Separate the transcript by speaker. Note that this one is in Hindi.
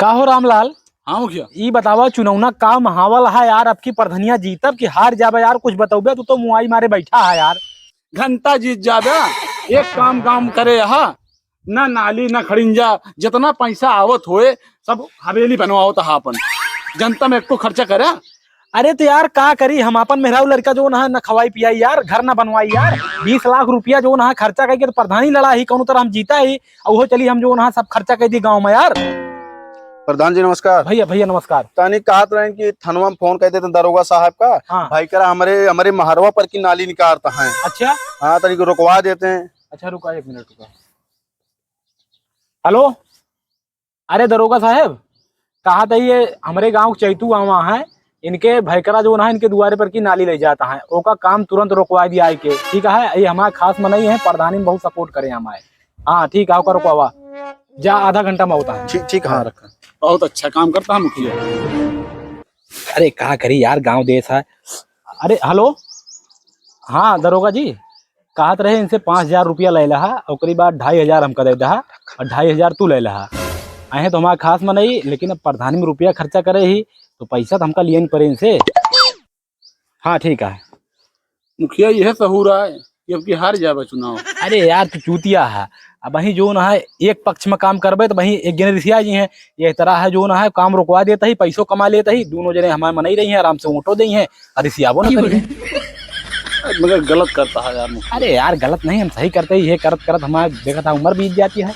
Speaker 1: का हो रामलाल,
Speaker 2: हाँ मुखिया।
Speaker 1: ई बतावा चुनौना का महावल है यार, अब की प्रधनिया जीतब कि हार जाबे यार, कुछ बताओगे? तू तो मुआई मारे बैठा है यार।
Speaker 2: घंटा जीत जाबे। एक काम करे यहाँ, ना नाली ना खड़िंजा, जितना पैसा आवत होए सब हवेली बनवाओ था अपन। जनता में एको खर्चा करे।
Speaker 1: अरे तो यार का करी हम, अपन मेहरारू लड़का जो ना खवाई पियाई यार, घर ना बनवाई यार। 20 लाख रुपया जो ना खर्चा करके तो प्रधानी लड़ा ही, कौन तरह हम जीता ही और वो चली हम जो ना सब खर्चा कर दी गाँव में यार।
Speaker 3: प्रधान जी नमस्कार।
Speaker 1: भैया भैया नमस्कार।
Speaker 3: तानी कहत रहे कि थनवा में फोन कहते थे दरोगा साहब का।
Speaker 1: हाँ।
Speaker 3: भाई करा हमारे हमारे महरवा पर की नाली निकारता है।
Speaker 1: अच्छा
Speaker 3: हाँ तनी को रुकवा देते हैं।
Speaker 1: अच्छा रुका, 1 मिनट रुका। हेलो, अरे दरोगा साहब, कहा था ये हमारे गांव चैतू गाँव है, इनके भैकरा जो ना इनके दुआरे पर की नाली ले जाता है, ओका काम तुरंत रुकवा दिया है के। ठीक है, ये हमारे खास मनई है, प्रधानी में बहुत सपोर्ट करे हमारे। हाँ ठीक है, ओका रुकवा जा, आधा घंटा में होता है।
Speaker 3: ठीक ठीक हाँ रखा।
Speaker 2: बहुत अच्छा काम करता है मुखिया।
Speaker 1: अरे कहा करी यार, गांव देश है। अरे हेलो, हाँ दरोगा जी, कहत रहे इनसे 5,000 रुपया ले लहा, ओकरी बाद 2,500 हमका दे दहा और 2,500 तू ले लहा। आए तो हमारा खास में नहीं, लेकिन अब प्रधानी में रुपया खर्चा करे ही तो पैसा तो हमका लिए नहीं पड़े इनसे। हाँ ठीक है
Speaker 2: मुखिया यह सहूरा है कि अब की हार जाबे चुनाव।
Speaker 1: अरे यार तू चूतिया है, अब वही जो ना है एक पक्ष में काम करबे तो वही एक जने ऋषिया जी हैं, ये तरह है जो ना है काम रुकवा देता ही, पैसों कमा लेता ही, दोनों जने हमारे मनाई रही हैं, आराम से ऊँटो दी हैं और ऋषियाबो ना करी।
Speaker 2: मगर गलत करता है यार मुखिया।
Speaker 1: अरे यार गलत नहीं, हम सही करते ही, ये करत करत हमारा देखा था उम्र बीत जाती है।